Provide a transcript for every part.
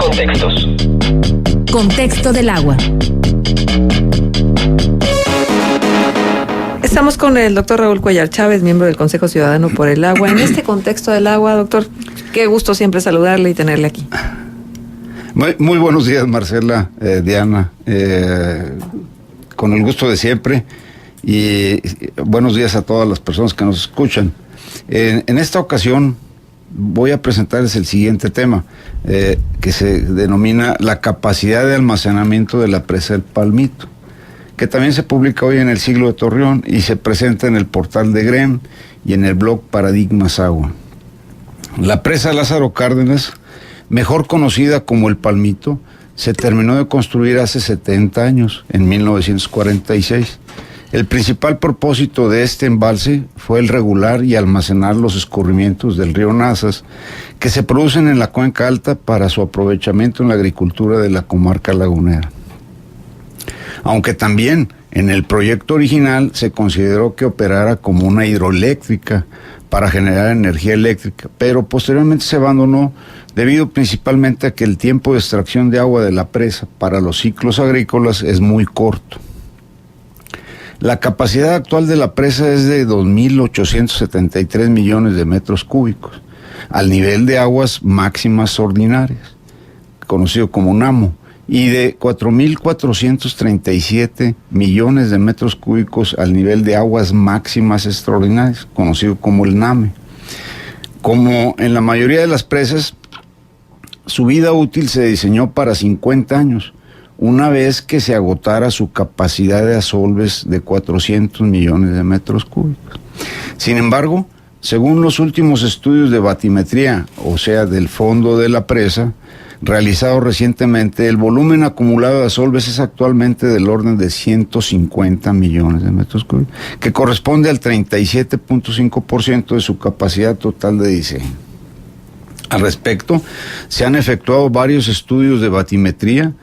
Contextos. Contexto del agua. Estamos con el doctor Raúl Cuellar Chávez, miembro del Consejo Ciudadano por el Agua. En este contexto del agua, doctor, qué gusto siempre saludarle y tenerle aquí. Muy buenos días, Marcela, Diana, con el gusto de siempre, y buenos días a todas las personas que nos escuchan. En esta ocasión voy a presentarles el siguiente tema, que se denomina la capacidad de almacenamiento de la presa del Palmito, que también se publica hoy en El Siglo de Torreón y se presenta en el portal de GREM y en el blog Paradigmas Agua. La presa Lázaro Cárdenas, mejor conocida como el Palmito, se terminó de construir hace 70 años, en 1946. El principal propósito de este embalse fue el regular y almacenar los escurrimientos del río Nazas, que se producen en la cuenca alta para su aprovechamiento en la agricultura de la comarca lagunera. Aunque también en el proyecto original se consideró que operara como una hidroeléctrica para generar energía eléctrica, pero posteriormente se abandonó debido principalmente a que el tiempo de extracción de agua de la presa para los ciclos agrícolas es muy corto. La capacidad actual de la presa es de 2.873 millones de metros cúbicos, al nivel de aguas máximas ordinarias, conocido como NAMO, y de 4.437 millones de metros cúbicos al nivel de aguas máximas extraordinarias, conocido como el NAME. Como en la mayoría de las presas, su vida útil se diseñó para 50 años, una vez que se agotara su capacidad de asolves de 400 millones de metros cúbicos. Sin embargo, según los últimos estudios de batimetría, o sea, del fondo de la presa, realizado recientemente, el volumen acumulado de asolves es actualmente del orden de 150 millones de metros cúbicos, que corresponde al 37.5% de su capacidad total de diseño. Al respecto, se han efectuado varios estudios de batimetría,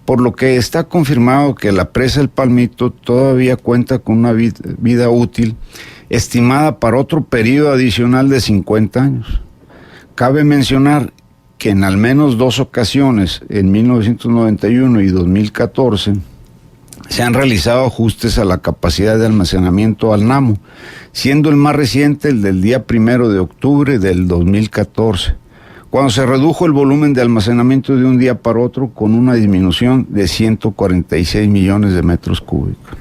por lo que está confirmado que la presa El Palmito todavía cuenta con una vida útil estimada para otro periodo adicional de 50 años. Cabe mencionar que en al menos dos ocasiones, en 1991 y 2014, se han realizado ajustes a la capacidad de almacenamiento al NAMO, siendo el más reciente el del día 1 de octubre del 2014, cuando se redujo el volumen de almacenamiento de un día para otro con una disminución de 146 millones de metros cúbicos.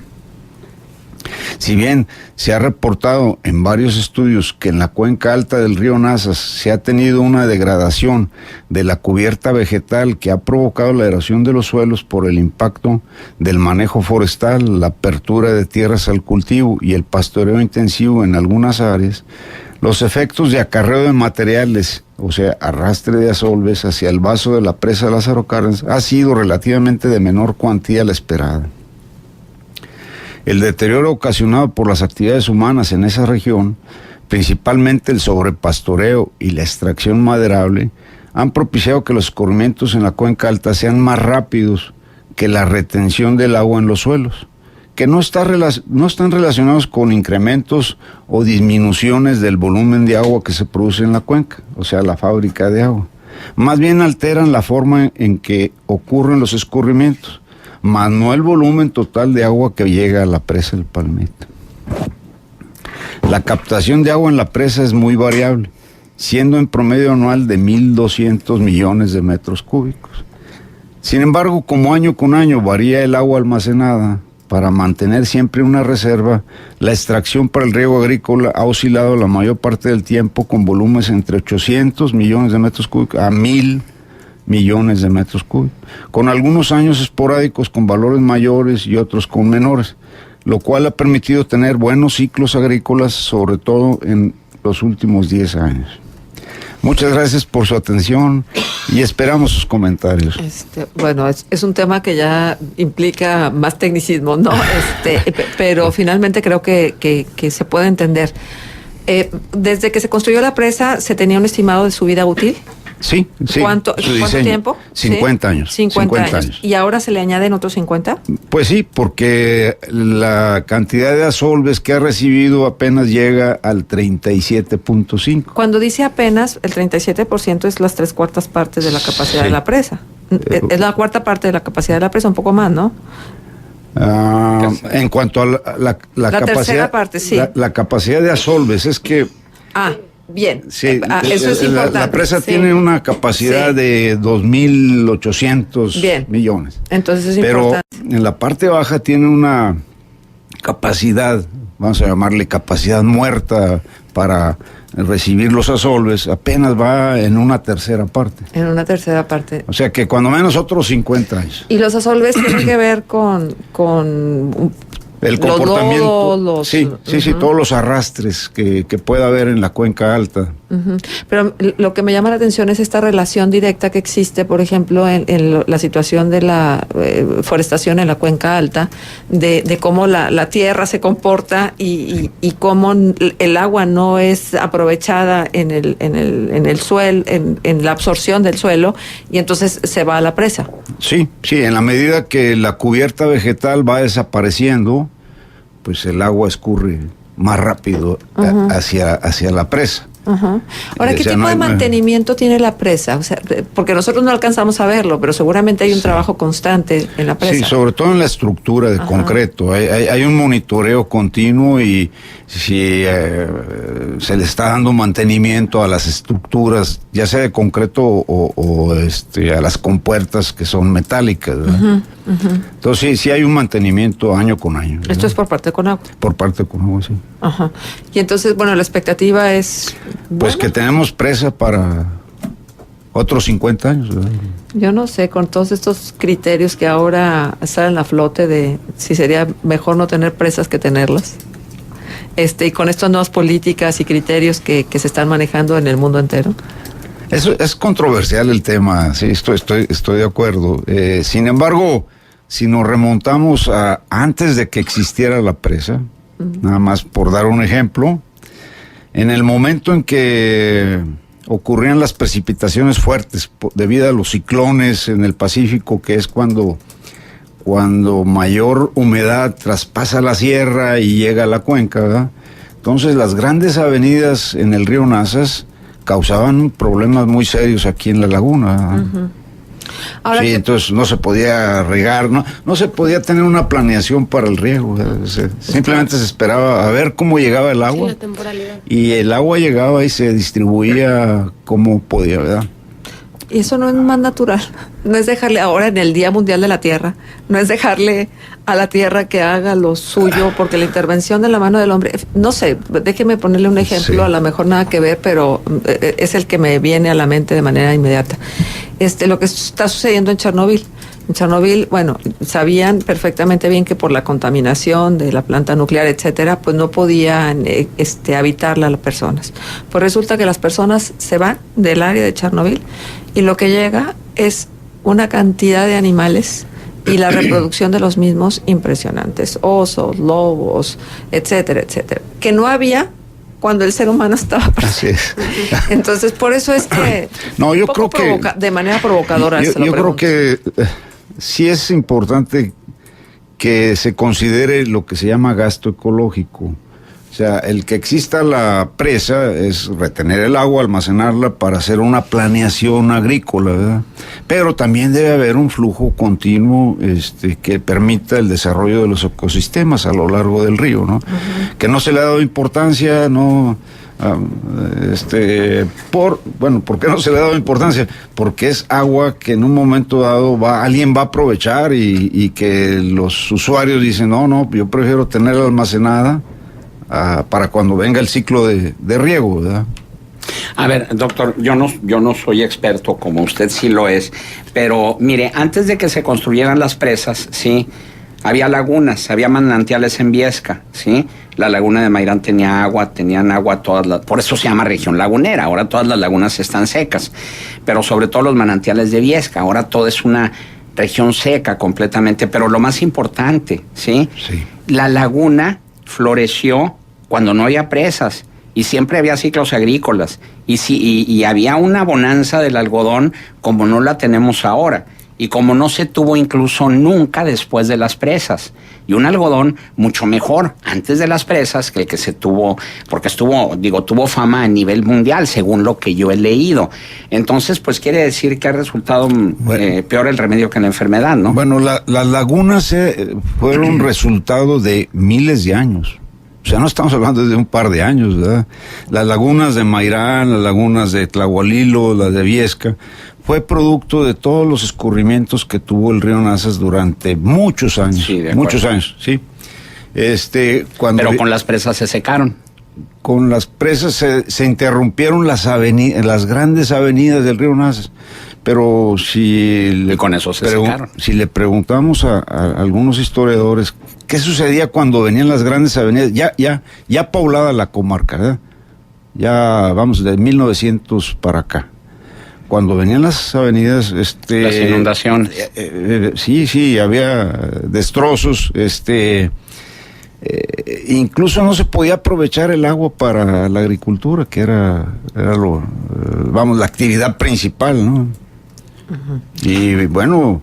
Si bien se ha reportado en varios estudios que en la cuenca alta del río Nazas se ha tenido una degradación de la cubierta vegetal que ha provocado la erosión de los suelos por el impacto del manejo forestal, la apertura de tierras al cultivo y el pastoreo intensivo en algunas áreas, los efectos de acarreo de materiales, o sea, arrastre de asolves hacia el vaso de la presa Lázaro Cárdenas, ha sido relativamente de menor cuantía a la esperada. El deterioro ocasionado por las actividades humanas en esa región, principalmente el sobrepastoreo y la extracción maderable, han propiciado que los escurrimientos en la cuenca alta sean más rápidos que la retención del agua en los suelos, que no están relacionados con incrementos o disminuciones del volumen de agua que se produce en la cuenca, o sea, la fábrica de agua. Más bien alteran la forma en que ocurren los escurrimientos, más no el volumen total de agua que llega a la presa del Palmito. La captación de agua en la presa es muy variable, siendo en promedio anual de 1.200 millones de metros cúbicos. Sin embargo, como año con año varía el agua almacenada, para mantener siempre una reserva, la extracción para el riego agrícola ha oscilado la mayor parte del tiempo con volúmenes entre 800 millones de metros cúbicos a 1.000 millones de metros cúbicos, con algunos años esporádicos con valores mayores y otros con menores, lo cual ha permitido tener buenos ciclos agrícolas, sobre todo en los últimos 10 años. Muchas gracias por su atención y esperamos sus comentarios. Bueno, es un tema que ya implica más tecnicismo, ¿no? Pero finalmente creo que se puede entender. Desde que se construyó la presa, ¿se tenía un estimado de su vida útil? Sí. ¿Cuánto tiempo? 50 ¿Sí? años. 50 años. ¿Y ahora se le añaden otros 50? Pues sí, porque la cantidad de asolves que ha recibido apenas llega al 37.5. Cuando dice apenas, el 37% es las 3/4 partes de la capacidad de la presa. Es la cuarta parte de la capacidad de la presa, un poco más, ¿no? En cuanto a la capacidad, tercera parte, sí. La capacidad de asolves, es que... Bien. Sí, eso es importante. La presa sí. tiene una capacidad de 2.800 millones. Entonces es pero importante. En la parte baja tiene una capacidad, vamos a llamarle capacidad muerta para recibir los asolves, apenas va en una tercera parte. En una tercera parte. O sea que cuando menos otros 50 años. Y los asolves tienen que ver con el comportamiento, los lodos, sí, todos los arrastres que pueda haber en la cuenca alta. Pero lo que me llama la atención es esta relación directa que existe, por ejemplo, en la situación de la forestación en la cuenca alta, de cómo la tierra se comporta y cómo el agua no es aprovechada en el suelo, en la absorción del suelo, y entonces se va a la presa. Sí, en la medida que la cubierta vegetal va desapareciendo, pues el agua escurre más rápido hacia la presa. Ahora, ¿qué tipo de mantenimiento tiene la presa? O sea, porque nosotros no alcanzamos a verlo, pero seguramente hay un trabajo constante en la presa. Sí, sobre todo en la estructura de concreto. Hay un monitoreo continuo y si se le está dando mantenimiento a las estructuras, ya sea de concreto o a las compuertas que son metálicas. Entonces sí hay un mantenimiento año con año. Esto es por parte de Conagua. Por parte de Conagua, sí. Y entonces, bueno, la expectativa es... Pues que tenemos presa para otros 50 años, ¿verdad? Yo no sé, con todos estos criterios que ahora salen a flote de si sería mejor no tener presas que tenerlas. Y con estas nuevas políticas y criterios que se están manejando en el mundo entero. Eso es controversial el tema, sí, estoy de acuerdo. Sin embargo, si nos remontamos a antes de que existiera la presa, nada más por dar un ejemplo, en el momento en que ocurrían las precipitaciones fuertes debido a los ciclones en el Pacífico, que es cuando mayor humedad traspasa la sierra y llega a la cuenca, ¿verdad? Entonces las grandes avenidas en el río Nazas causaban problemas muy serios aquí en la laguna. Ahora sí, entonces no se podía regar, no se podía tener una planeación para el riego. Simplemente se esperaba a ver cómo llegaba el agua. Sí, la temporalidad. Y el agua llegaba y se distribuía como podía, ¿verdad? Y eso no es más natural. No es dejarle ahora en el Día Mundial de la Tierra, no es dejarle a la tierra que haga lo suyo, porque la intervención de la mano del hombre, no sé, déjeme ponerle un ejemplo, Sí. A lo mejor nada que ver, pero es el que me viene a la mente de manera inmediata. Lo que está sucediendo en Chernobyl. En Chernobyl, bueno, sabían perfectamente bien que por la contaminación de la planta nuclear, etcétera, pues no podían habitarla las personas. Pues resulta que las personas se van del área de Chernobyl y lo que llega es una cantidad de animales y la reproducción de los mismos impresionantes, osos, lobos, etcétera, etcétera, que no había cuando el ser humano estaba presente. Así es. Entonces, por eso es que No, yo creo que de manera provocadora yo creo que sí es importante que se considere lo que se llama gasto ecológico. O sea, el que exista la presa es retener el agua, almacenarla para hacer una planeación agrícola, ¿verdad? Pero también debe haber un flujo continuo que permita el desarrollo de los ecosistemas a lo largo del río, ¿no? Que no se le ha dado importancia, no... ¿por qué no se le ha dado importancia? Porque es agua que en un momento dado alguien va a aprovechar y que los usuarios dicen, no, yo prefiero tenerla almacenada para cuando venga el ciclo de riego, ¿verdad? A ver, doctor, yo no soy experto como usted sí lo es, pero mire, antes de que se construyeran las presas, sí, había lagunas, había manantiales en Viesca, sí. La laguna de Mairán tenían agua por eso se llama región lagunera. Ahora todas las lagunas están secas, pero sobre todo los manantiales de Viesca. Ahora todo es una región seca completamente, pero lo más importante, sí. La laguna floreció cuando no había presas y siempre había ciclos agrícolas y había una bonanza del algodón como no la tenemos ahora. y como no se tuvo incluso nunca después de las presas, y un algodón mucho mejor antes de las presas que el que se tuvo, porque tuvo fama a nivel mundial, según lo que yo he leído. Entonces, pues quiere decir que ha resultado peor el remedio que la enfermedad, ¿no? Bueno, las lagunas fueron resultado de miles de años. O sea, no estamos hablando de un par de años, ¿verdad? Las lagunas de Mairán, las lagunas de Tlahualilo, las de Viesca, fue producto de todos los escurrimientos que tuvo el río Nazas durante muchos años. Sí, de acuerdo. Muchos años, sí. Pero con las presas se secaron. Con las presas se interrumpieron las grandes avenidas del río Nazas. Pero y con eso se secaron. Si le preguntamos a algunos historiadores qué sucedía cuando venían las grandes avenidas, ya poblada la comarca, ¿verdad? Ya vamos de 1900 para acá. Cuando venían las avenidas, las inundaciones. Sí, había destrozos, incluso no se podía aprovechar el agua para la agricultura, que era la actividad principal, ¿no? Uh-huh. Y bueno,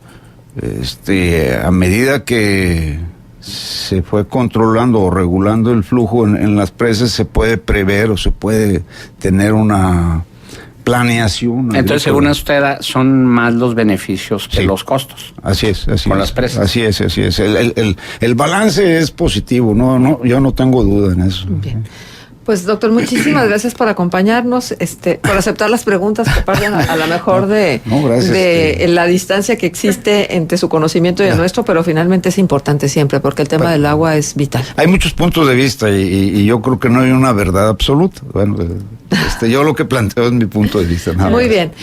a medida que se fue controlando o regulando el flujo en las presas, se puede prever o se puede tener una planeación. Entonces, según usted, son más los beneficios que los costos. Así es. Con las presas. Así es. El balance es positivo, no, yo no tengo duda en eso. Bien. Pues, doctor, muchísimas gracias por acompañarnos, por aceptar las preguntas que parten a lo mejor de la distancia que existe entre su conocimiento y el nuestro, pero finalmente es importante siempre, porque el tema del agua es vital. Hay muchos puntos de vista y yo creo que no hay una verdad absoluta. Bueno, yo lo que planteo es mi punto de vista. Muy bien.